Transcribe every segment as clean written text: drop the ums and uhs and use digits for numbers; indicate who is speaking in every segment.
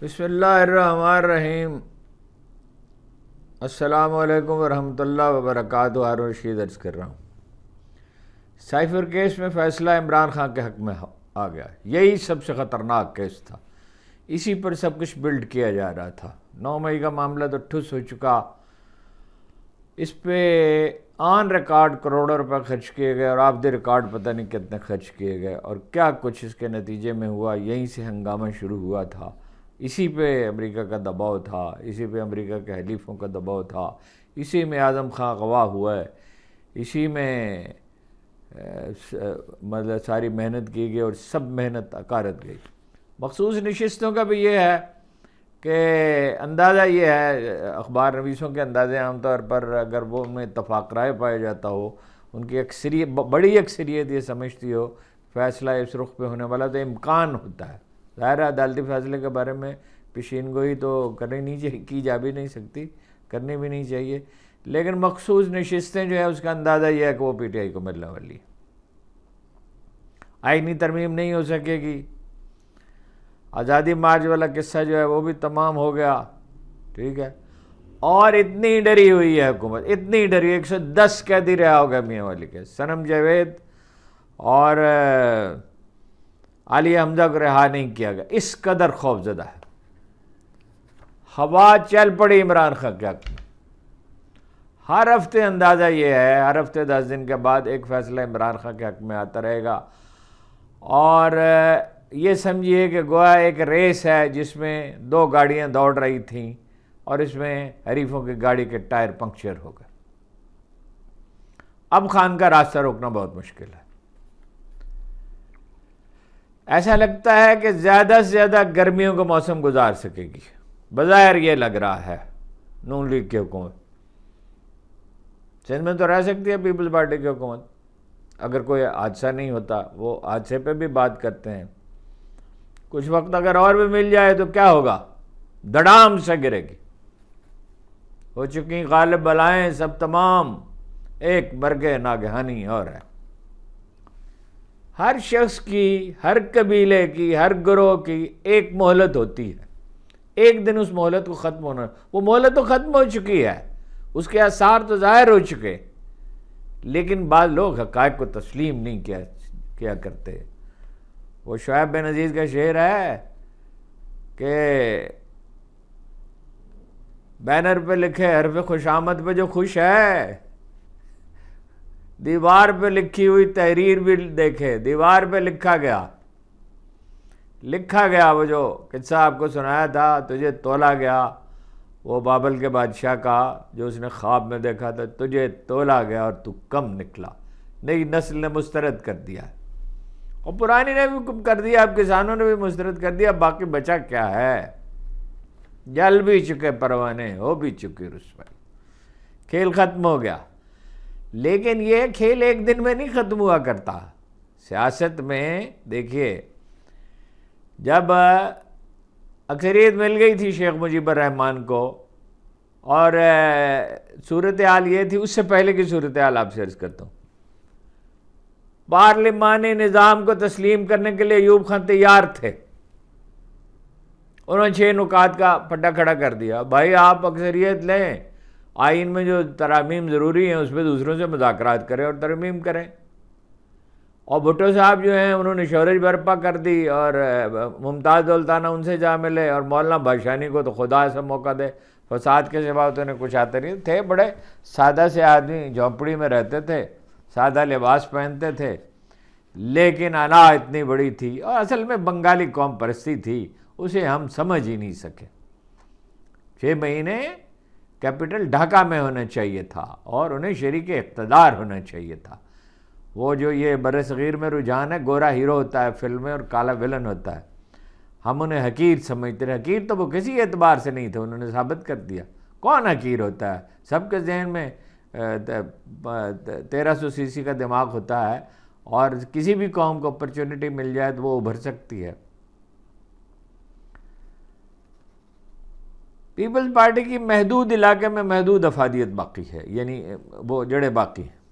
Speaker 1: بسم اللہ الرحمن الرحیم۔ السلام علیکم ورحمۃ اللہ وبرکاتہ۔ ہارون رشید عرض کر رہا ہوں۔ سائفر کیس میں فیصلہ عمران خان کے حق میں آ گیا۔ یہی سب سے خطرناک کیس تھا، اسی پر سب کچھ بلڈ کیا جا رہا تھا۔ 9 مئی کا معاملہ تو ٹھس ہو چکا، اس پہ آن ریکارڈ کروڑوں روپے خرچ کیے گئے اور آف دی ریکارڈ پتہ نہیں کتنے خرچ کیے گئے اور کیا کچھ اس کے نتیجے میں ہوا۔ یہیں سے ہنگامہ شروع ہوا تھا، اسی پہ امریکہ کا دباؤ تھا، اسی پہ امریکہ کے حلیفوں کا دباؤ تھا، اسی میں اعظم خان گواہ ہوا ہے، اسی میں مطلب ساری محنت کی گئی اور سب محنت اکارت گئی۔ مخصوص نشستوں کا بھی یہ ہے کہ اندازہ یہ ہے، اخبار نویسوں کے اندازے عام طور پر اگر وہ ان میں اتفاق رائے پایا جاتا ہو، ان کی اکثریت بڑی اکثریت یہ سمجھتی ہو فیصلہ اس رخ پہ ہونے والا، تو امکان ہوتا ہے۔ ظاہر ہے عدالتی فیصلے کے بارے میں پیشین گوئی تو کرنی نہیں چاہیے، کی جا بھی نہیں سکتی، کرنی بھی نہیں چاہیے، لیکن مخصوص نشستیں جو ہے اس کا اندازہ یہ ہے کہ وہ پی ٹی آئی کو ملنے والی ہے۔ آئینی ترمیم نہیں ہو سکے گی، آزادی مارچ والا قصہ جو ہے وہ بھی تمام ہو گیا، ٹھیک ہے، اور اتنی ڈری ہوئی ہے حکومت، اتنی ڈری، 110 قیدی رہا ہوگا میاں والی کے، صنم جاوید اور علی حمزہ کو رہا نہیں کیا گیا، اس قدر خوف زدہ ہے۔ ہوا چل پڑی عمران خان کے حق میں۔ ہر ہفتے اندازہ یہ ہے، ہر ہفتے 10 دن کے بعد ایک فیصلہ عمران خان کے حق میں آتا رہے گا، اور یہ سمجھیے کہ گویا ایک ریس ہے جس میں 2 گاڑیاں دوڑ رہی تھیں اور اس میں حریفوں کی گاڑی کے ٹائر پنکچر ہو گئے۔ اب خان کا راستہ روکنا بہت مشکل ہے۔ ایسا لگتا ہے کہ زیادہ سے زیادہ گرمیوں کا موسم گزار سکے گی، بظاہر یہ لگ رہا ہے نون لیگ کی حکومت۔ سندھ میں تو رہ سکتی ہے پیپلز پارٹی کی حکومت، اگر کوئی حادثہ نہیں ہوتا، وہ حادثے پہ بھی بات کرتے ہیں۔ کچھ وقت اگر اور بھی مل جائے تو کیا ہوگا، دڑام سے گرے گی۔ ہو چکی غالب بلائیں سب تمام، ایک مرگ ناگہانی اور ہے۔ ہر شخص کی، ہر قبیلے کی، ہر گروہ کی ایک مہلت ہوتی ہے، ایک دن اس مہلت کو ختم ہونا، وہ مہلت تو ختم ہو چکی ہے، اس کے آثار تو ظاہر ہو چکے، لیکن بعض لوگ حقائق کو تسلیم نہیں کیا کرتے۔ وہ شعیب بن عزیز کا شعر ہے کہ بینر پہ لکھے حرف خوش آمد پہ جو خوش ہے، دیوار پہ لکھی ہوئی تحریر بھی دیکھے، دیوار پہ لکھا گیا وہ جو قصہ آپ کو سنایا تھا، تجھے تولا گیا، وہ بابل کے بادشاہ کا جو اس نے خواب میں دیکھا تھا، تجھے تولا گیا اور تو کم نکلا۔ نئی نسل نے مسترد کر دیا، اور پرانی نے بھی کر دیا، اب کسانوں نے بھی مسترد کر دیا، باقی بچا کیا ہے؟ جل بھی چکے پروانے، ہو بھی چکی رسوائی، کھیل ختم ہو گیا۔ لیکن یہ کھیل ایک دن میں نہیں ختم ہوا کرتا۔ سیاست میں دیکھیے، جب اکثریت مل گئی تھی شیخ مجیب الرحمن کو، اور صورتحال یہ تھی، اس سے پہلے کی صورتحال آپ سے عرض کرتا ہوں، پارلیمانی نظام کو تسلیم کرنے کے لیے ایوب خان تیار تھے۔ انہوں نے 6 نکات کا پٹا کھڑا کر دیا، بھائی آپ اکثریت لیں، آئین میں جو ترامیم ضروری ہیں اس پہ دوسروں سے مذاکرات کریں اور ترمیم کریں۔ اور بھٹو صاحب جو ہیں انہوں نے شورش برپا کر دی، اور ممتاز دولتانہ ان سے جا ملے، اور مولانا بھاشانی کو تو خدا سے موقع دے، فساد کے سوا تو انہیں کچھ آتے نہیں تھے، بڑے سادہ سے آدمی، جھونپڑی میں رہتے تھے، سادہ لباس پہنتے تھے، لیکن انا اتنی بڑی تھی، اور اصل میں بنگالی قوم پرستی تھی، اسے ہم سمجھ ہی نہیں سکے۔ 6 مہینے کیپٹل ڈھاکہ میں ہونا چاہیے تھا، اور انہیں شریک اقتدار ہونا چاہیے تھا۔ وہ جو یہ بر صغیر میں رجحان ہے، گورا ہیرو ہوتا ہے فلم میں اور کالا ویلن ہوتا ہے، ہم انہیں حقیر سمجھتے ہیں۔ حقیر تو وہ کسی اعتبار سے نہیں تھے، انہوں نے ثابت کر دیا کون حقیر ہوتا ہے۔ سب کے ذہن میں 1300 سی سی کا دماغ ہوتا ہے، اور کسی بھی قوم کو اپرچونٹی مل جائے تو وہ ابھر سکتی ہے۔ پیپلز پارٹی کی محدود علاقے میں محدود افادیت باقی ہے، یعنی وہ جڑے باقی ہیں۔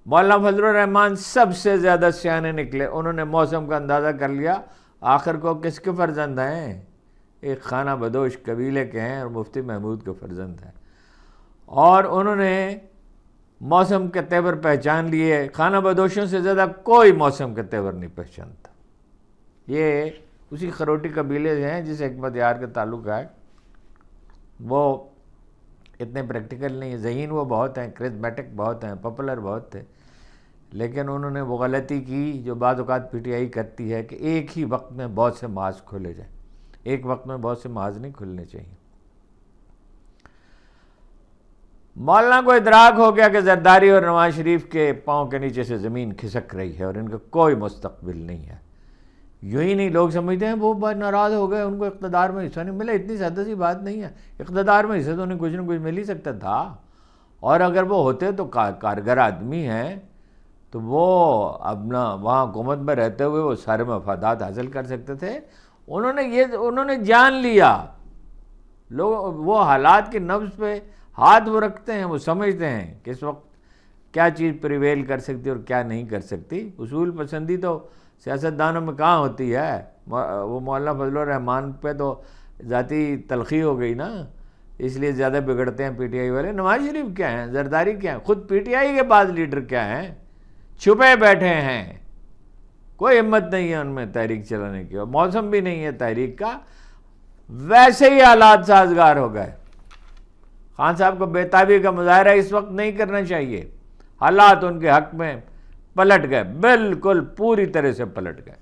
Speaker 1: مولانا فضل الرحمان سب سے زیادہ سیانے نکلے، انہوں نے موسم کا اندازہ کر لیا، آخر کو کس کے فرزند ہیں؟ ایک خانہ بدوش قبیلے کے ہیں اور مفتی محمود کے فرزند ہیں، اور انہوں نے موسم کے تیور پہچان لیے۔ خانہ بدوشوں سے زیادہ کوئی موسم کے تیور نہیں پہچانتا۔ یہ اسی خروٹی قبیلے سے ہیں جس حکمت یار کا تعلق ہے۔ وہ اتنے پریکٹیکل نہیں ہیں، ذہین وہ بہت ہیں، کرزمیٹک بہت ہیں، پاپولر بہت تھے، لیکن انہوں نے وہ غلطی کی جو بعض اوقات پی ٹی آئی کرتی ہے کہ ایک ہی وقت میں بہت سے محاذ کھولے جائیں۔ ایک وقت میں بہت سے محاذ نہیں کھلنے چاہیے۔ مولانا کو ادراک ہو گیا کہ زرداری اور نواز شریف کے پاؤں کے نیچے سے زمین کھسک رہی ہے اور ان کا کوئی مستقبل نہیں ہے۔ یوں ہی نہیں، لوگ سمجھتے ہیں وہ بہت ناراض ہو گئے، ان کو اقتدار میں حصہ نہیں ملا۔ اتنی سادہ سی بات نہیں ہے، اقتدار میں حصہ تو انہیں کچھ نہ کچھ مل ہی سکتا تھا، اور اگر وہ ہوتے تو کارگر آدمی ہیں تو وہ اپنا وہاں حکومت میں رہتے ہوئے وہ سارے مفادات حاصل کر سکتے تھے۔ انہوں نے جان لیا، لوگ وہ حالات کے نبض پہ ہاتھ وہ رکھتے ہیں، وہ سمجھتے ہیں کہ اس وقت کیا چیز پریویل کر سکتی اور کیا نہیں کر سکتی۔ اصول پسندی تو سیاستدانوں میں کہاں ہوتی ہے؟ وہ مولانا فضل الرحمان پہ تو ذاتی تلخی ہو گئی نا، اس لیے زیادہ بگڑتے ہیں پی ٹی آئی والے۔ نواز شریف کیا ہیں، زرداری کیا ہیں، خود پی ٹی آئی کے بعض لیڈر کیا ہیں، چھپے بیٹھے ہیں، کوئی ہمت نہیں ہے ان میں تحریک چلانے کی، اور موسم بھی نہیں ہے تحریک کا۔ ویسے ہی حالات سازگار ہو گئے۔ خان صاحب کو بیتابی کا مظاہرہ اس وقت نہیں کرنا چاہیے، حالات ان کے حق میں پلٹ گئے، بالکل پوری طرح سے پلٹ گئے۔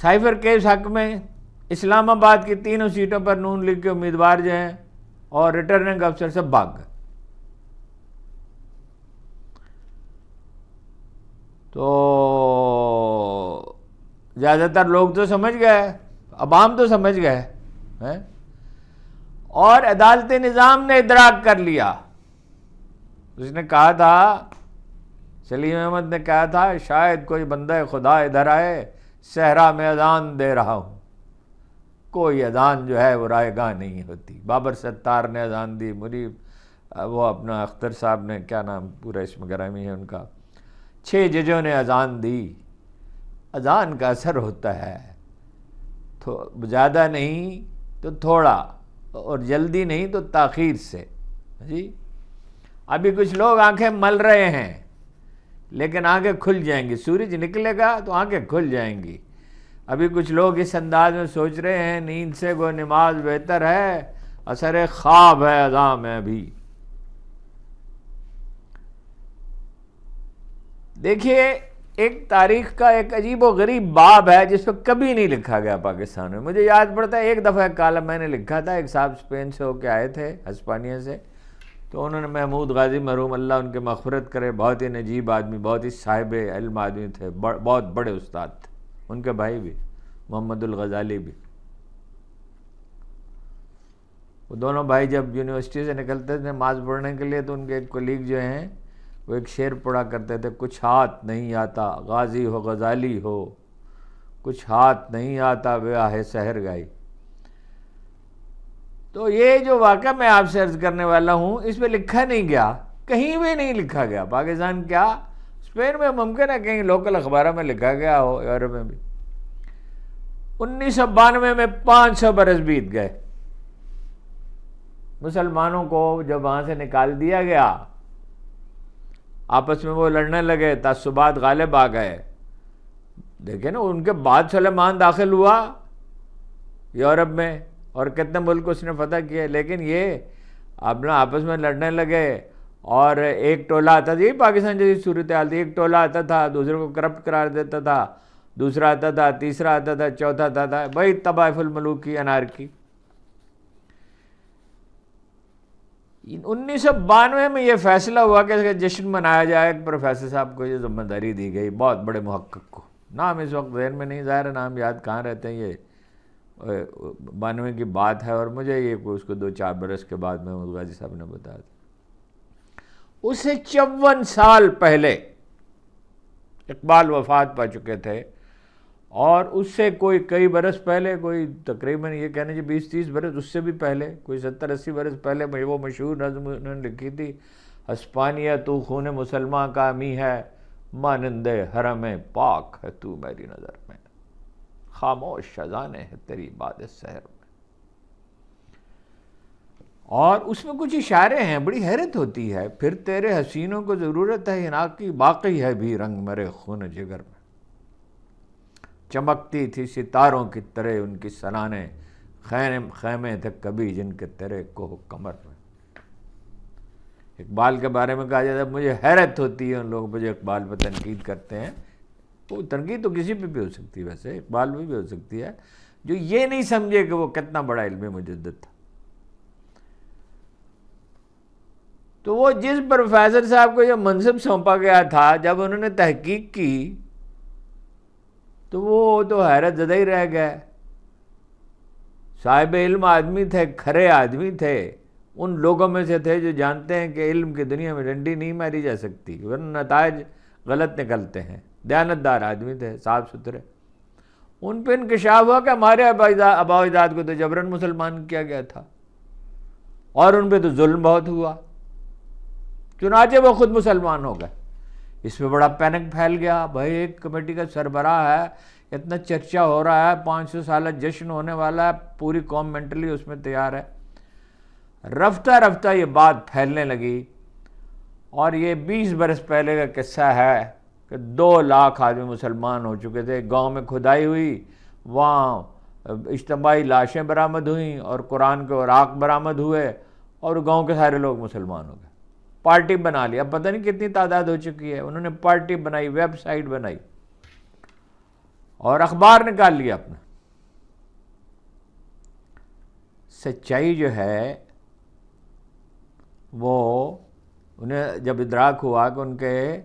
Speaker 1: سائفر کیس حق میں اسلام آباد کی 3 سیٹوں پر نون لیگ کے امیدوار جو ہیں اور ریٹرننگ افسر سے بھاگ گئے، تو زیادہ تر لوگ تو سمجھ گئے، عوام تو سمجھ گئے ہیں، اور عدالت نظام نے ادراک کر لیا۔ اس نے کہا تھا، سلیم احمد نے کہا تھا، شاید کوئی بندہ خدا ادھر آئے، صحرا میں اذان دے رہا ہوں۔ کوئی اذان جو ہے وہ رائے گاہ نہیں ہوتی۔ بابر ستار نے اذان دی، منیب وہ اپنا اختر صاحب نے، کیا نام پورا اسم گرامی ہے ان کا، 6 ججوں نے اذان دی۔ اذان کا اثر ہوتا ہے، زیادہ نہیں تو تھوڑا، اور جلدی نہیں تو تاخیر سے۔ جی ابھی کچھ لوگ آنکھیں مل رہے ہیں، لیکن آنکھیں کھل جائیں گی، سورج نکلے گا تو آنکھیں کھل جائیں گی۔ ابھی کچھ لوگ اس انداز میں سوچ رہے ہیں نیند سے گو نماز بہتر ہے، اثر خواب ہے اذان میں ابھی۔ دیکھیے، ایک تاریخ کا ایک عجیب و غریب باب ہے جس پہ کبھی نہیں لکھا گیا پاکستان میں۔ مجھے یاد پڑتا ہے ایک دفعہ کالم میں نے لکھا تھا، ایک صاحب اسپین سے ہو کے آئے تھے، ہسپانیہ سے، تو انہوں نے محمود غازی مرحوم اللہ ان کے مغفرت کرے، بہت ہی نجیب آدمی، بہت ہی صاحب علم آدمی تھے، بہت بڑے استاد تھے، ان کے بھائی بھی محمد الغزالی بھی۔ وہ دونوں بھائی جب یونیورسٹی سے نکلتے تھے نماز پڑھنے کے لیے تو ان کے ایک کولیگ جو ہیں وہ ایک شعر پڑھا کرتے تھے، کچھ ہاتھ نہیں آتا غازی ہو غزالی ہو، کچھ ہاتھ نہیں آتا بیاہ سحر گائی۔ تو یہ جو واقعہ میں آپ سے عرض کرنے والا ہوں، اس پہ لکھا نہیں گیا، کہیں بھی نہیں لکھا گیا، پاکستان کیا اسپین میں ممکن ہے کہیں لوکل اخباروں میں لکھا گیا ہو، یورپ میں بھی۔ 1992 میں 500 برس بیت گئے، مسلمانوں کو جب وہاں سے نکال دیا گیا، آپس میں وہ لڑنے لگے، تعصبات غالب آ گئے۔ دیکھیں نا، ان کے بعد سلیمان داخل ہوا یورپ میں، اور کتنے ملک اس نے فتح کیے، لیکن یہ اپنا آپس میں لڑنے لگے، اور ایک ٹولہ آتا تھا، یہ پاکستان جیسی صورتحال تھی، ایک ٹولہ آتا تھا دوسرے کو کرپٹ قرار دیتا تھا، دوسرا آتا تھا، تیسرا آتا تھا، چوتھا آتا تھا، بھائی طبائف الملوک کی انارکی۔ 1992 میں یہ فیصلہ ہوا کہ اس کا جشن منایا جائے۔ ایک پروفیسر صاحب کو یہ ذمہ داری دی گئی، بہت بڑے محقق کو، نام اس وقت ذہن میں نہیں، ظاہر نام یاد کہاں رہتے ہیں، یہ 92 کی بات ہے، اور مجھے یہ اس کو 2-4 برس کے بعد محمود غازی صاحب نے بتایا تھا۔ اس سے 54 سال پہلے اقبال وفات پا چکے تھے، اور اس سے کوئی کئی برس پہلے، کوئی تقریباً یہ کہنے جو 20-30 برس، اس سے بھی پہلے، کوئی 70-80 برس پہلے وہ مشہور نظم انہوں نے لکھی تھی، ہسپانیہ تو خون مسلمان کا می ہے، مانند حرم پاک ہے تو میری نظر میں۔ خاموش خزانے ہیں تیری باد سحر میں. اور اس میں کچھ اشارے ہیں، بڑی حیرت ہوتی ہے. پھر تیرے حسینوں کو ضرورت ہے ہنا کی، باقی ہے بھی رنگ مرے خون جگر میں. چمکتی تھی ستاروں کی طرح ان کی سنانیں، خیمے تھے کبھی جن کے تیرے کوہ کمر میں. اقبال کے بارے میں کہا جاتا ہے مجھے حیرت ہوتی ہے ان لوگ مجھے اقبال پہ تنقید کرتے ہیں. وہ تنقید تو کسی پہ بھی ہو سکتی ہے، ویسے اقبال پہ بھی ہو سکتی ہے، جو یہ نہیں سمجھے کہ وہ کتنا بڑا علمی مجدد تھا. تو وہ جس پروفیسر صاحب کو یہ منصب سونپا گیا تھا، جب انہوں نے تحقیق کی تو وہ تو حیرت زدہ ہی رہ گئے. صاحب علم آدمی تھے، کھرے آدمی تھے، ان لوگوں میں سے تھے جو جانتے ہیں کہ علم کی دنیا میں ڈنڈی نہیں ماری جا سکتی ورنہ نتائج غلط نکلتے ہیں. دیانتدار آدمی تھے، صاف ستھرے. ان پہ انکشاف ہوا کہ ہمارے آباء و اجداد کو تو جبراً مسلمان کیا گیا تھا اور ان پہ تو ظلم بہت ہوا، چنانچہ وہ خود مسلمان ہو گئے. اس پہ بڑا پینک پھیل گیا. بھائی ایک کمیٹی کا سربراہ ہے، اتنا چرچا ہو رہا ہے، 500 سالہ جشن ہونے والا ہے، پوری قوم مینٹلی اس میں تیار ہے. رفتہ رفتہ یہ بات پھیلنے لگی اور یہ 20 برس پہلے کا قصہ ہے کہ 2 لاکھ آدمی مسلمان ہو چکے تھے. گاؤں میں کھدائی ہوئی، وہاں اجتماعی لاشیں برآمد ہوئیں اور قرآن کے اوراق برآمد ہوئے اور گاؤں کے سارے لوگ مسلمان ہو گئے. پارٹی بنا لی. اب پتہ نہیں کتنی تعداد ہو چکی ہے. انہوں نے پارٹی بنائی، ویب سائٹ بنائی اور اخبار نکال لیا اپنا. سچائی جو ہے وہ انہیں جب ادراک ہوا کہ ان کے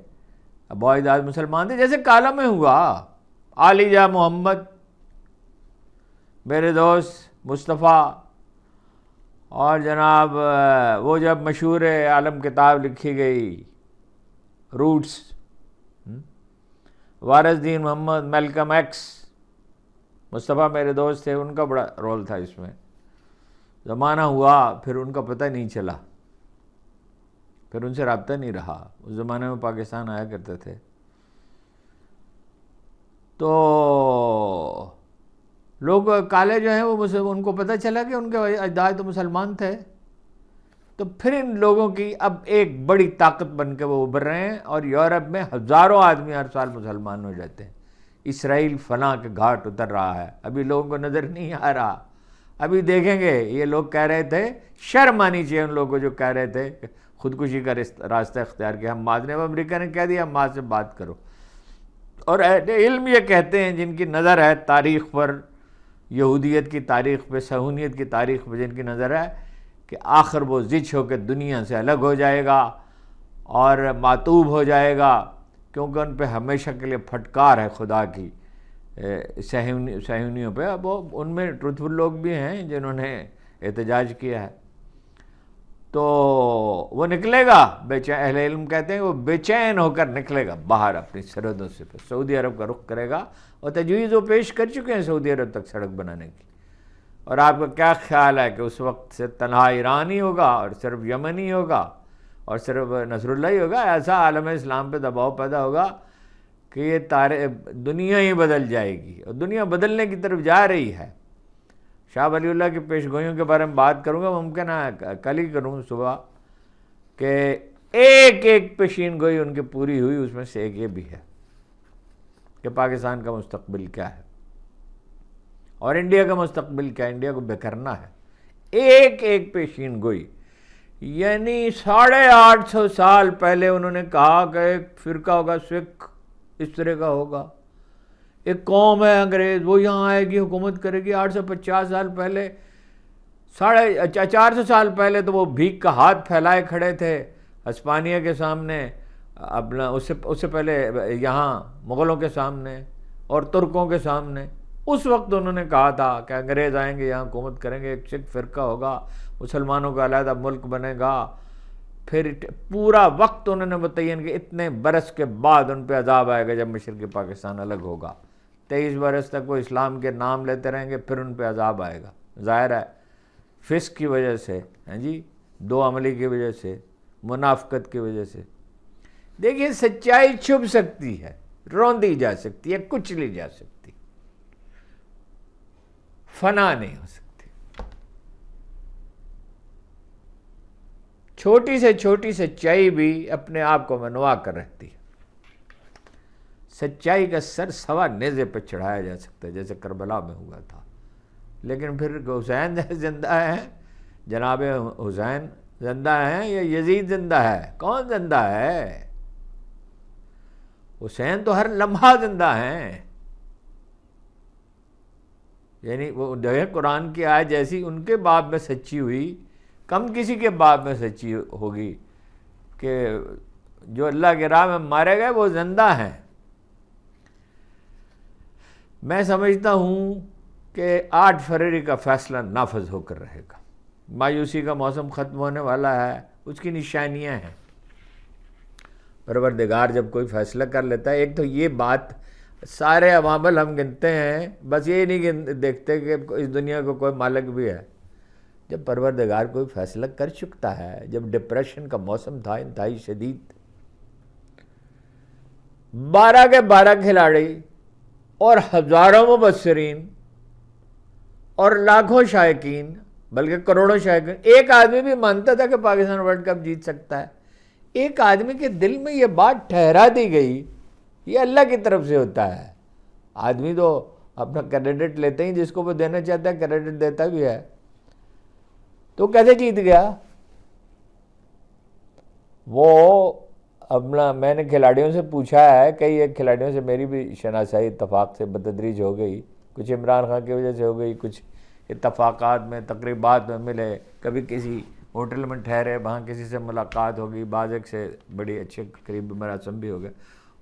Speaker 1: آباء و اجداد مسلمان تھے، جیسے کالا میں ہوا. علی جا محمد، میرے دوست مصطفیٰ، اور جناب وہ جب مشہور عالم کتاب لکھی گئی روٹس، وارث دین محمد، میلکم ایکس، مصطفیٰ میرے دوست تھے، ان کا بڑا رول تھا اس میں. زمانہ ہوا پھر ان کا پتہ نہیں چلا، پھر ان سے رابطہ نہیں رہا. اس زمانے میں پاکستان آیا کرتے تھے. تو لوگ کالے جو ہیں وہ ان کو پتہ چلا کہ ان کے اجداد تو مسلمان تھے. تو پھر ان لوگوں کی اب ایک بڑی طاقت بن کے وہ ابھر رہے ہیں اور یورپ میں ہزاروں آدمی ہر سال مسلمان ہو جاتے ہیں. اسرائیل فلاں کے گھاٹ اتر رہا ہے، ابھی لوگوں کو نظر نہیں آ رہا. ابھی دیکھیں گے. یہ لوگ کہہ رہے تھے، شرم آنی چاہیے ان لوگوں کو جو کہہ رہے تھے خودکشی کا راستہ اختیار کیا. ہم ماض نے، اب امریکہ نے کہہ دیا ہم ماض سے بات کرو. اور علم یہ کہتے ہیں جن کی نظر ہے تاریخ پر، یہودیت کی تاریخ پہ، صہیونیت کی تاریخ پہ جن کی نظر ہے کہ آخر وہ زچ ہو کے دنیا سے الگ ہو جائے گا اور معطوب ہو جائے گا، کیونکہ ان پہ ہمیشہ کے لیے پھٹکار ہے خدا کی صہیونیوں پہ. اب ان میں ٹروتھفل لوگ بھی ہیں جنہوں نے احتجاج کیا ہے. تو وہ نکلے گا اہل علم کہتے ہیں وہ بے چین ہو کر نکلے گا باہر اپنی سرحدوں سے، پھر سعودی عرب کا رخ کرے گا. اور تجویز وہ پیش کر چکے ہیں سعودی عرب تک سڑک بنانے کی. اور آپ کا کیا خیال ہے کہ اس وقت سے تنہا ایران ہی ہوگا اور صرف یمن ہی ہوگا اور صرف نصر اللہ ہی ہوگا؟ ایسا عالم اسلام پہ دباؤ پیدا ہوگا کہ یہ دنیا ہی بدل جائے گی، اور دنیا بدلنے کی طرف جا رہی ہے. شاہ ولی اللہ کی پیش گوئیوں کے بارے میں بات کروں گا، ممکن ہے کل ہی کروں صبح، کہ ایک ایک پیشین گوئی ان کی پوری ہوئی. اس میں سے ایک یہ بھی ہے کہ پاکستان کا مستقبل کیا ہے اور انڈیا کا مستقبل کیا ہے. انڈیا کو بکھرنا ہے. ایک ایک پیشین گوئی. یعنی 850 سال پہلے انہوں نے کہا کہ ایک فرقہ ہوگا سکھ، اس طرح کا ہوگا، ایک قوم ہے انگریز وہ یہاں آئے گی حکومت کرے گی. 850 سال پہلے، 450 سال پہلے تو وہ بھیک کا ہاتھ پھیلائے کھڑے تھے ہسپانیہ کے سامنے، اپنا اس سے پہلے یہاں مغلوں کے سامنے اور ترکوں کے سامنے. اس وقت انہوں نے کہا تھا کہ انگریز آئیں گے یہاں حکومت کریں گے، ایک سکھ فرقہ ہوگا، مسلمانوں کا علیحدہ ملک بنے گا. پھر پورا وقت انہوں نے متعین کہ اتنے برس کے بعد ان پہ عذاب آئے گا جب مشرقی پاکستان الگ ہوگا. 23 برس تک وہ اسلام کے نام لیتے رہیں گے، پھر ان پہ عذاب آئے گا. ظاہر ہے فسق کی وجہ سے، دو عملی کی وجہ سے، منافقت کی وجہ سے. دیکھیے سچائی چھپ سکتی ہے، روندی جا سکتی ہے، کچھ لی جا سکتی، فنا نہیں ہو سکتی. چھوٹی سے چھوٹی سچائی بھی اپنے آپ کو منوا کر رہتی ہے. سچائی کا سر سوا نیزے پہ چڑھایا جا سکتا ہے جیسے کربلا میں ہوا تھا. لیکن پھر حسین زندہ ہیں، جناب حسین زندہ ہیں یا یزید زندہ ہے؟ کون زندہ ہے؟ حسین تو ہر لمحہ زندہ ہیں. یعنی وہ قرآن کی آیت جیسی ان کے باب میں سچی ہوئی، کم کسی کے باب میں سچی ہوگی کہ جو اللہ کی راہ میں مارے گئے وہ زندہ ہیں. میں سمجھتا ہوں کہ 8 فروری کا فیصلہ نافذ ہو کر رہے گا. مایوسی کا موسم ختم ہونے والا ہے، اس کی نشانیاں ہیں. پروردگار جب کوئی فیصلہ کر لیتا ہے، ایک تو یہ بات سارے عوامل ہم گنتے ہیں، بس یہ نہیں دیکھتے کہ اس دنیا کو کوئی مالک بھی ہے. جب پروردگار کوئی فیصلہ کر چکتا ہے، جب ڈپریشن کا موسم تھا انتہائی شدید، 12 کے 12 کھلاڑی اور ہزاروں مبصرین اور لاکھوں شائقین، بلکہ کروڑوں شائقین، ایک آدمی بھی مانتا تھا کہ پاکستان ورلڈ کپ جیت سکتا ہے. ایک آدمی کے دل میں یہ بات ٹھہرا دی گئی. یہ اللہ کی طرف سے ہوتا ہے. آدمی تو اپنا کریڈٹ لیتے ہی، جس کو وہ دینا چاہتا ہے کریڈٹ دیتا بھی ہے. تو کیسے جیت گیا وہ؟ اپنا میں نے کھلاڑیوں سے پوچھا ہے، کئی ایک کھلاڑیوں سے میری بھی شناسائی اتفاق سے بتدریج ہو گئی. کچھ عمران خان کی وجہ سے ہو گئی، کچھ اتفاقات میں تقریبات میں ملے، کبھی کسی ہوٹل میں ٹھہرے وہاں کسی سے ملاقات ہوگی، بعض ایک سے بڑی اچھے قریب مراسم بھی ہو گئے.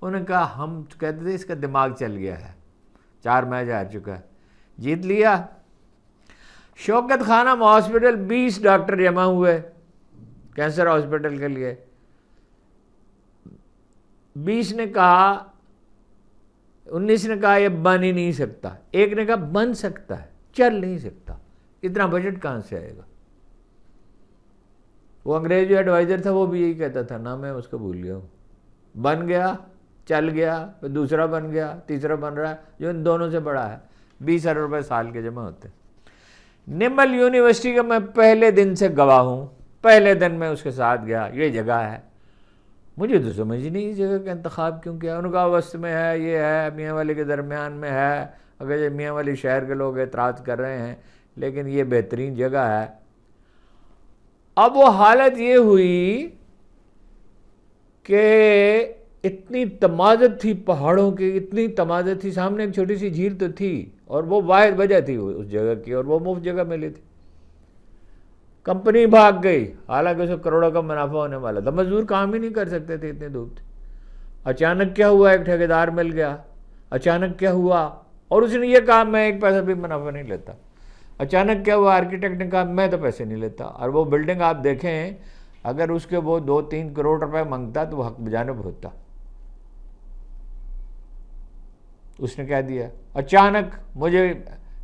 Speaker 1: انہوں نے کہا ہم کہتے تھے اس کا دماغ چل گیا ہے، 4 میچ ہار چکا ہے، جیت لیا. شوکت خانم ہاسپٹل 20 ڈاکٹر جمع ہوئے کینسر ہاسپٹل کے لیے. 20 نے کہا، 19 نے کہا یہ بن ہی نہیں سکتا، ایک نے کہا بن سکتا ہے، چل نہیں سکتا. اتنا بجٹ کہاں سے آئے گا؟ وہ انگریز جو ایڈوائزر تھا وہ بھی یہی کہتا تھا، نام میں اس کو بھول گیا ہوں. بن گیا، چل گیا، پھر دوسرا بن گیا، تیسرا بن رہا ہے جو ان دونوں سے بڑا ہے. 20 ارب روپے سال کے جمع ہوتے. نمل یونیورسٹی کا میں پہلے دن سے گواہ ہوں. پہلے دن میں اس کے ساتھ گیا. یہ جگہ ہے، مجھے تو سمجھ نہیں اس جگہ کا انتخاب کیوں کیا. ان کا وسط میں ہے، یہ ہے، میاں والی کے درمیان میں ہے. اگر یہ میاں والی شہر کے لوگ اعتراض کر رہے ہیں، لیکن یہ بہترین جگہ ہے. اب وہ حالت یہ ہوئی کہ اتنی تمازت تھی پہاڑوں کی، اتنی تمازت تھی. سامنے ایک چھوٹی سی جھیل تو تھی اور وہ واحد وجہ تھی اس جگہ کی، اور وہ مفت جگہ ملی تھی. کمپنی بھاگ گئی، حالانکہ اسے کروڑوں کا منافع ہونے والا تھا. مزدور کام ہی نہیں کر سکتے تھے، اتنی دھوپ تھی. اچانک کیا ہوا؟ ایک ٹھیکیدار مل گیا. اچانک کیا ہوا؟ اور اس نے یہ کہا میں 1 پیسہ بھی منافع نہیں لیتا. اچانک کیا ہوا؟ آرکیٹیکٹ نے کہا میں تو پیسے نہیں لیتا. اور وہ بلڈنگ آپ دیکھیں، اگر اس کے وہ 2-3 کروڑ روپے مانگتا تو وہ حق بجانب ہوتا. اس نے کہہ دیا. اچانک مجھے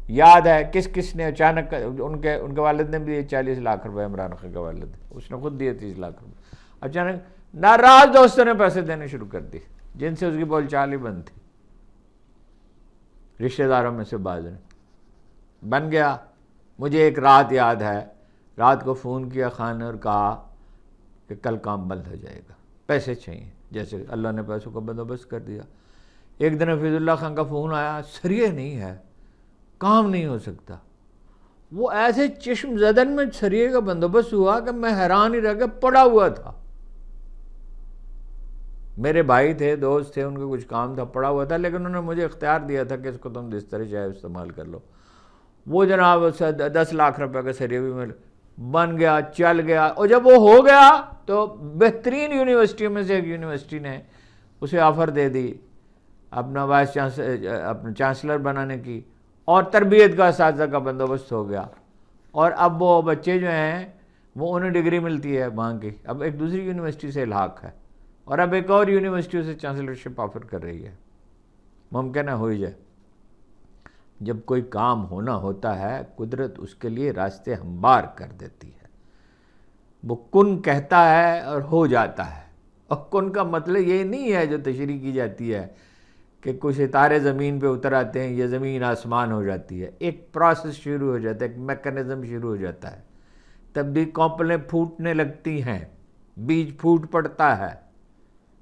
Speaker 1: یاد ہے کس نے اچانک، ان کے والد نے بھی 40 لاکھ روپے، عمران خان کا والد، اس نے خود دیے 30 لاکھ روپے. اچانک ناراض دوستوں نے پیسے دینے شروع کر دی، جن سے اس کی بول چال ہی بند تھی. رشتہ داروں میں سے بعض نے بن گیا. مجھے ایک رات یاد ہے، رات کو فون کیا خان نے اور کہا کہ کل کام بند ہو جائے گا، پیسے چاہیے. جیسے اللہ نے پیسوں کا بندوبست کر دیا. ایک دن حفیظ اللہ خان کا فون آیا، سریے نہیں ہے، کام نہیں ہو سکتا. وہ ایسے چشم زدن میں سریے کا بندوبست ہوا کہ میں حیران ہی رہ کے پڑا ہوا تھا. میرے بھائی تھے، دوست تھے، ان کا کچھ کام تھا، پڑا ہوا تھا، لیکن انہوں نے مجھے اختیار دیا تھا کہ اس کو تم جس طرح چاہے استعمال کر لو. وہ جناب 10 لاکھ روپے کا سریے بھی مل بن گیا، چل گیا. اور جب وہ ہو گیا تو بہترین یونیورسٹیوں میں سے ایک یونیورسٹی نے اسے آفر دے دی اپنا وائس چانسلر، اپنا چانسلر بنانے کی، اور تربیت کا اساتذہ کا بندوبست ہو گیا. اور اب وہ بچے جو ہیں وہ انہیں ڈگری ملتی ہے وہاں کی، اب ایک دوسری یونیورسٹی سے الحاق ہے، اور اب ایک اور یونیورسٹی سے چانسلرشپ آفر کر رہی ہے. ممکن ہے ہو ہی جائے. جب کوئی کام ہونا ہوتا ہے، قدرت اس کے لیے راستے ہموار کر دیتی ہے. وہ کن کہتا ہے اور ہو جاتا ہے. اور کن کا مطلب یہ نہیں ہے جو تشریح کی جاتی ہے کہ کچھ ستارے زمین پہ اتر آتے ہیں، یہ زمین آسمان ہو جاتی ہے، ایک پروسیس شروع ہو جاتا ہے، ایک میکانزم شروع ہو جاتا ہے، تب بھی کونپلیں پھوٹنے لگتی ہیں، بیج پھوٹ پڑتا ہے،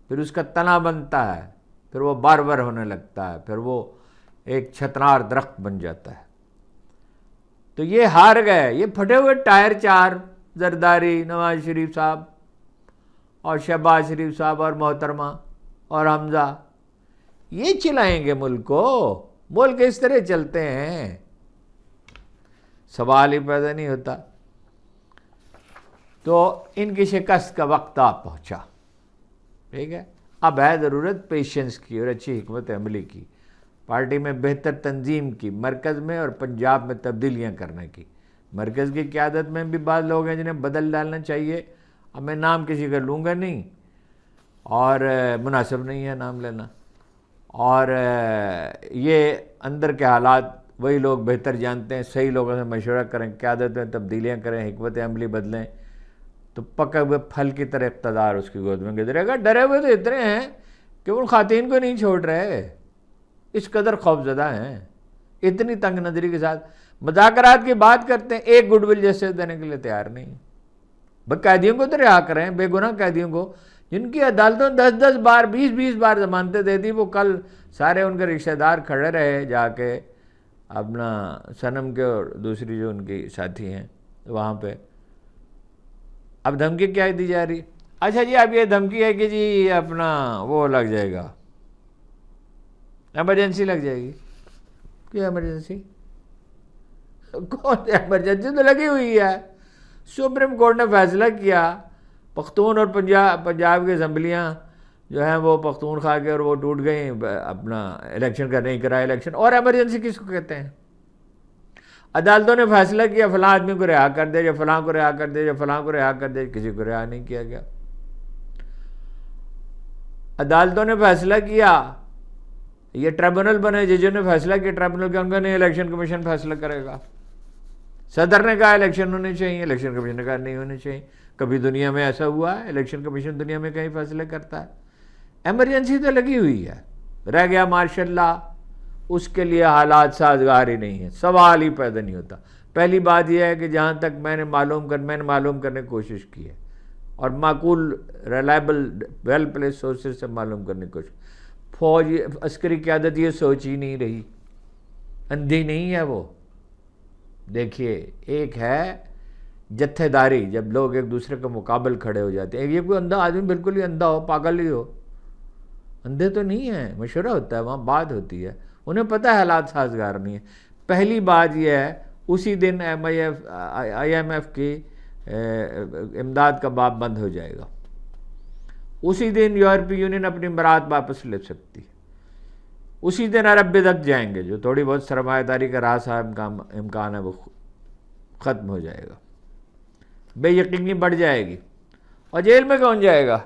Speaker 1: پھر اس کا تنا بنتا ہے، پھر وہ بار بار ہونے لگتا ہے، پھر وہ ایک چھتنار درخت بن جاتا ہے۔ تو یہ ہار گئے، یہ پھٹے ہوئے ٹائر چار، زرداری، نواز شریف صاحب اور شہباز شریف صاحب اور محترمہ اور حمزہ، یہ چلائیں گے ملک کو؟ ملک اس طرح چلتے ہیں؟ سوال ہی پیدا نہیں ہوتا۔ تو ان کی شکست کا وقت آ پہنچا، ٹھیک ہے؟ اب ہے ضرورت پیشنس کی اور اچھی حکمت عملی کی، پارٹی میں بہتر تنظیم کی، مرکز میں اور پنجاب میں تبدیلیاں کرنے کی۔ مرکز کی قیادت میں بھی بعض لوگ ہیں جنہیں بدل ڈالنا چاہیے، اب میں نام کسی کا لوں گا نہیں، اور مناسب نہیں ہے نام لینا، اور یہ اندر کے حالات وہی لوگ بہتر جانتے ہیں، صحیح لوگوں سے مشورہ کریں، قیادت میں تبدیلیاں کریں، حکمت عملی بدلیں، تو پکے ہوئے پھل کی طرح اقتدار اس کی گود میں گزرے گا۔ ڈرے ہوئے تو اتنے ہیں کہ ان خواتین کو نہیں چھوڑ رہے، اس قدر خوفزدہ ہیں، اتنی تنگ نظری کے ساتھ مذاکرات کی بات کرتے ہیں، ایک گڈ ول جیسے دینے کے لیے تیار نہیں۔ قیدیوں کو تو رہا کریں، بے گناہ قیدیوں کو، جن کی عدالتوں 10 بار 20 بار ضمانتیں دے دی، وہ کل سارے ان کے رشتہ دار کھڑے رہے جا کے اپنا صنم کے اور دوسری جو ان کی ساتھی ہیں وہاں پہ۔ اب دھمکی کیا دی جا رہی؟ اچھا جی، اب یہ دھمکی ہے کہ جی اپنا وہ لگ جائے گا، ایمرجنسی لگ جائے گی۔ کیا ایمرجنسی؟ کون سی ایمرجنسی؟ تو لگی ہوئی ہے۔ سپریم کورٹ نے فیصلہ کیا، پختون اور پنجاب کی اسمبلیاں جو ہیں وہ پختونخوا کے اور وہ ٹوٹ گئیں، اپنا الیکشن کا نہیں کرا الیکشن، اور ایمرجنسی کس کو کہتے ہیں؟ عدالتوں نے فیصلہ کیا فلاں آدمی کو رہا کر دے، یا فلاں کو رہا کر دے، یا فلاں کو رہا کر دے، کسی کو رہا نہیں کیا گیا۔ عدالتوں نے فیصلہ کیا، یہ ٹریبونل بنے، ججوں نے فیصلہ کیا ٹریبونل کے، ان کا نہیں، الیکشن کمیشن فیصلہ کرے گا۔ صدر نے کہا الیکشن ہونے چاہیے، الیکشن کمیشن نے کہا نہیں ہونے چاہیے۔ کبھی دنیا میں ایسا ہوا ہے الیکشن کمیشن دنیا میں کہیں فیصلے کرتا ہے؟ ایمرجنسی تو لگی ہوئی ہے، رہ گیا مارشل لا، اس کے لیے حالات سازگار ہی نہیں ہیں، سوال ہی پیدا نہیں ہوتا۔ پہلی بات یہ ہے کہ جہاں تک میں نے معلوم کرنے کی کوشش کی ہے، اور معقول ریلائبل ویل پلیس سورسز سے معلوم کرنے کی کوشش، فوج عسکری قیادت یہ سوچ ہی نہیں رہی، اندھی نہیں ہے وہ۔ دیکھیے، ایک ہے جتھے داری، جب لوگ ایک دوسرے کے مقابل کھڑے ہو جاتے ہیں، یہ کوئی اندھا آدمی بالکل ہی اندھا ہو، پاگل ہی ہو، اندھے تو نہیں ہیں، مشورہ ہوتا ہے وہاں، بات ہوتی ہے، انہیں پتہ ہے حالات سازگار نہیں ہیں۔ پہلی بات یہ ہے، اسی دن آئی ایم ایف کی امداد کا باب بند ہو جائے گا، اسی دن یورپی یونین اپنی برات واپس لے سکتی، اسی دن عرب بدک جائیں گے، جو تھوڑی بہت سرمایہ داری کا راستہ امکان ہے وہ ختم ہو جائے گا، بے یقینی بڑھ جائے گی، اور جیل میں کون جائے گا؟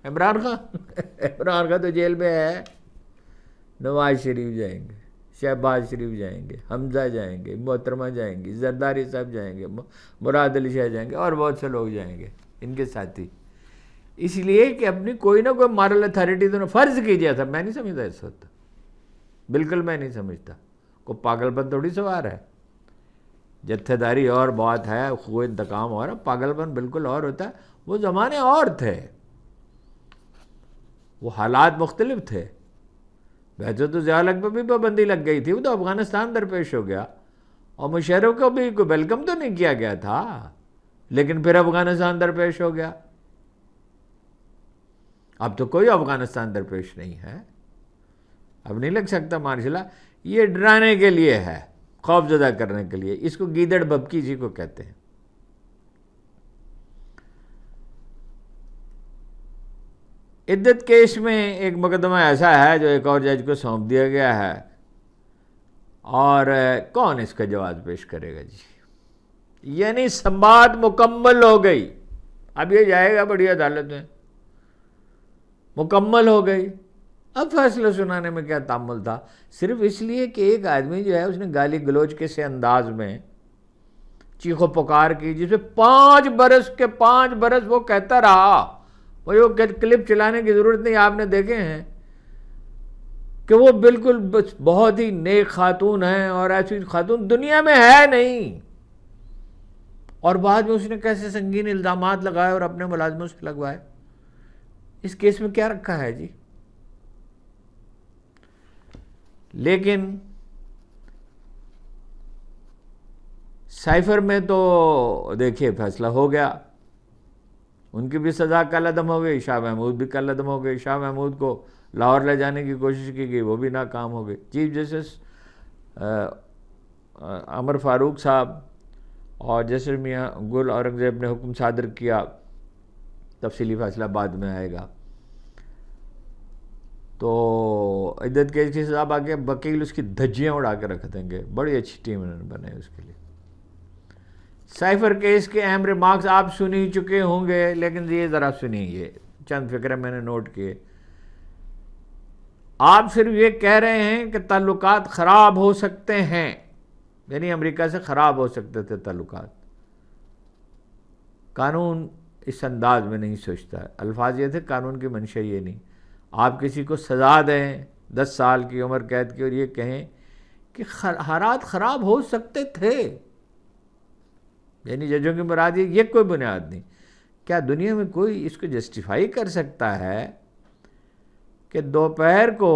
Speaker 1: عمران خان۔ عمران خان تو جیل میں ہے، نواز شریف جائیں گے، شہباز شریف جائیں گے، حمزہ جائیں گے، محترمہ جائیں گی، زرداری صاحب جائیں گے، مراد علی شاہ جائیں گے، اور بہت سے لوگ جائیں گے ان کے ساتھی، اس لیے کہ اپنی کوئی نہ کوئی مارل اتھارٹی تو فرض کیجیے تھا۔ میں نہیں سمجھتا اس وقت، بالکل میں نہیں سمجھتا، کوئی پاگل پن تھوڑی سوار ہے، جتھے داری اور بات ہے، خو انتقام اور پاگل پن بالکل اور ہوتا ہے۔ وہ زمانے اور تھے، وہ حالات مختلف تھے۔ ویسے تو ضیاء الحق پہ بھی پابندی لگ گئی تھی، وہ تو افغانستان درپیش ہو گیا، اور مشرف کو بھی کوئی ویلکم تو نہیں کیا گیا تھا، لیکن پھر افغانستان درپیش ہو گیا۔ اب تو کوئی افغانستان درپیش نہیں ہے، اب نہیں لگ سکتا مارشل لا، یہ ڈرانے کے لیے ہے، خوف زدہ کرنے کے لیے، اس کو گیدڑ بھبکی جی کو کہتے ہیں۔ عدت کیس میں ایک مقدمہ ایسا ہے جو ایک اور جج کو سونپ دیا گیا ہے، اور کون اس کا جواز پیش کرے گا جی؟ یعنی سماعت مکمل ہو گئی، اب یہ جائے گا بڑی عدالت میں، مکمل ہو گئی، اب فیصلہ سنانے میں کیا تعمل تھا؟ صرف اس لیے کہ ایک آدمی جو ہے اس نے گالی گلوچ کے سے انداز میں چیخ و پکار کی، جس میں 5 برس وہ کہتا رہا، وہ کلپ چلانے کی ضرورت نہیں، آپ نے دیکھے ہیں کہ وہ بالکل بہت ہی نیک خاتون ہیں اور ایسی خاتون دنیا میں ہے نہیں، اور بعد میں اس نے کیسے سنگین الزامات لگائے اور اپنے ملازموں سے لگوائے. اس کیس میں کیا رکھا ہے جی؟ لیکن سائفر میں تو دیکھیے فیصلہ ہو گیا، ان کی بھی سزا کل عدم ہو گئی، شاہ محمود بھی کل عدم ہو گئی. شاہ محمود کو لاہور لے جانے کی کوشش کی گئی، وہ بھی ناکام ہو گئی. چیف جسٹس عمر فاروق صاحب اور جسٹس میاں گل اورنگزیب نے حکم صادر کیا، تفصیلی فیصلہ بعد میں آئے گا. تو عدت کیس کی سزا باقی، وکیل اس کی دھجیاں اڑا کے رکھ دیں گے. بڑی اچھی ٹیم انہوں نے بنائی اس کے لیے. سائفر کیس کے اہم ریمارکس آپ سن ہی چکے ہوں گے، لیکن یہ ذرا سنیے، چند فکریں میں نے نوٹ کیے. آپ صرف یہ کہہ رہے ہیں کہ تعلقات خراب ہو سکتے ہیں، یعنی امریکہ سے خراب ہو سکتے تھے تعلقات. قانون اس انداز میں نہیں سوچتا ہے. الفاظ یہ تھے، قانون کی منشا یہ نہیں. آپ کسی کو سزا دیں 10 سال کی عمر قید کی اور یہ کہیں کہ حالات خراب ہو سکتے تھے، یعنی ججوں کی مراد یہ کوئی بنیاد نہیں. کیا دنیا میں کوئی اس کو جسٹیفائی کر سکتا ہے کہ دوپہر کو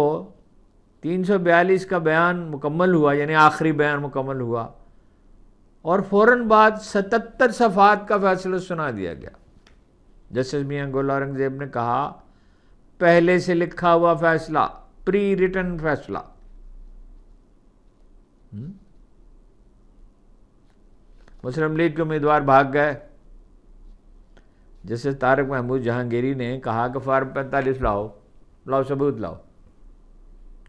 Speaker 1: 342 کا بیان مکمل ہوا، یعنی آخری بیان مکمل ہوا، اور فوراً بعد 77 صفحات کا فیصلہ سنا دیا گیا؟ جسٹس میاں گل اورنگزیب نے کہا پہلے سے لکھا ہوا فیصلہ، پری ریٹن فیصلہ. مسلم لیگ کے امیدوار بھاگ گئے. جسٹس طارق محمود جہانگیری نے کہا کہ فارم 45 لاؤ ثبوت لاؤ.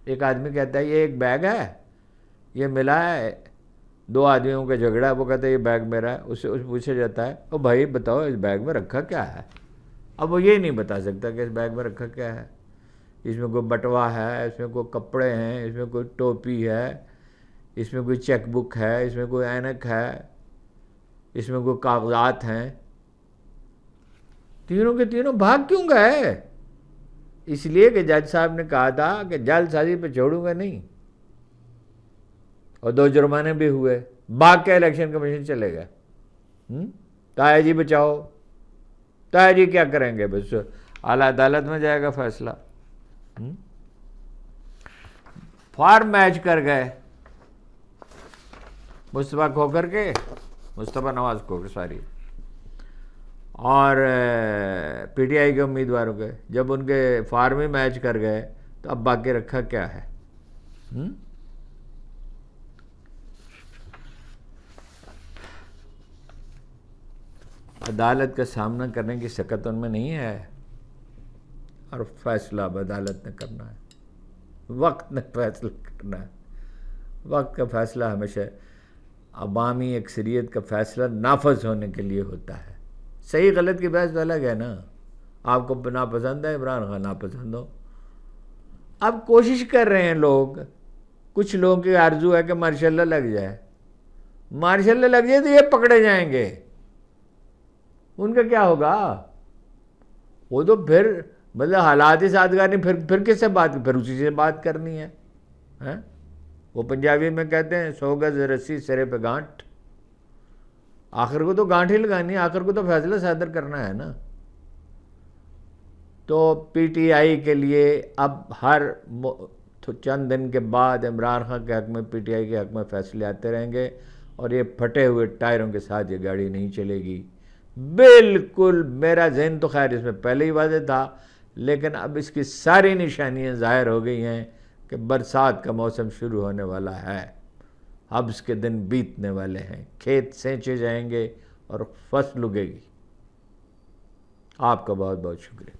Speaker 1: ایک آدمی کہتا ہے یہ ایک بیگ ہے، یہ ملا ہے 2 آدمیوں کا جھگڑا ہے، وہ کہتا ہے یہ بیگ میرا ہے. اس سے پوچھا جاتا ہے او بھائی بتاؤ اس بیگ میں رکھا کیا ہے؟ اب وہ یہ نہیں بتا سکتا کہ اس بیگ میں رکھا کیا ہے. اس میں کوئی بٹوا ہے، اس میں کوئی کپڑے ہیں، اس میں کوئی ٹوپی ہے، اس میں کوئی چیک بک ہے، اس میں کوئی اینک ہے، اس میں کوئی کاغذات ہیں. تینوں کے تینوں بھاگ کیوں گئے؟ اس لیے کہ جج صاحب نے کہا تھا کہ جعل سازی پہ چھوڑوں گا نہیں، اور 2 جرمانے بھی ہوئے. بھاگ کے الیکشن کمیشن چلے گئے. تایا جی بچاؤ، تایا جی کیا کریں گے؟ بس اعلیٰ عدالت میں جائے گا فیصلہ. فارم میچ کر گئے مصطفیٰ کھوکھر کے، مصطفیٰ نواز کھوکھر ساری، اور پی ٹی آئی کے امیدواروں کے. جب ان کے فارم ہی میچ کر گئے تو اب باقی رکھا کیا ہے؟ عدالت کا سامنا کرنے کی سکت ان میں نہیں ہے، اور فیصلہ اب عدالت نے کرنا ہے، وقت نے فیصلہ کرنا ہے. وقت کا فیصلہ ہمیشہ عوامی اکثریت کا فیصلہ نافذ ہونے کے لیے ہوتا ہے. صحیح غلط کی بحث تو الگ ہے نا. آپ کو ناپسند ہے عمران خان، ناپسند ہو. اب کوشش کر رہے ہیں لوگ، کچھ لوگوں کی آرزو ہے کہ ماشاء اللہ لگ جائے. ماشاء اللہ لگ جائے تو یہ پکڑے جائیں گے. ان کا کیا ہوگا؟ وہ تو پھر مطلب حالات ہی سازگار نہیں، پھر کس سے بات، پھر اسی سے بات کرنی ہے. وہ پنجابی میں کہتے ہیں 100 گز رسی سرے پہ گانٹھ. آخر کو تو گانٹھ ہی لگانی ہے، آخر کو تو فیصلہ صادر کرنا ہے نا. تو پی ٹی آئی کے لیے اب ہر چند دن کے بعد عمران خان کے حق میں، پی ٹی آئی کے حق میں فیصلے آتے رہیں گے، اور یہ پھٹے ہوئے ٹائروں کے ساتھ یہ گاڑی نہیں چلے گی. بالکل میرا ذہن تو خیر اس میں پہلے ہی واضح تھا، لیکن اب اس کی ساری نشانیاں ظاہر ہو گئی ہیں کہ برسات کا موسم شروع ہونے والا ہے. حبس کے دن بیتنے والے ہیں، کھیت سینچے جائیں گے اور فصل اگے گی. آپ کا بہت بہت شکریہ.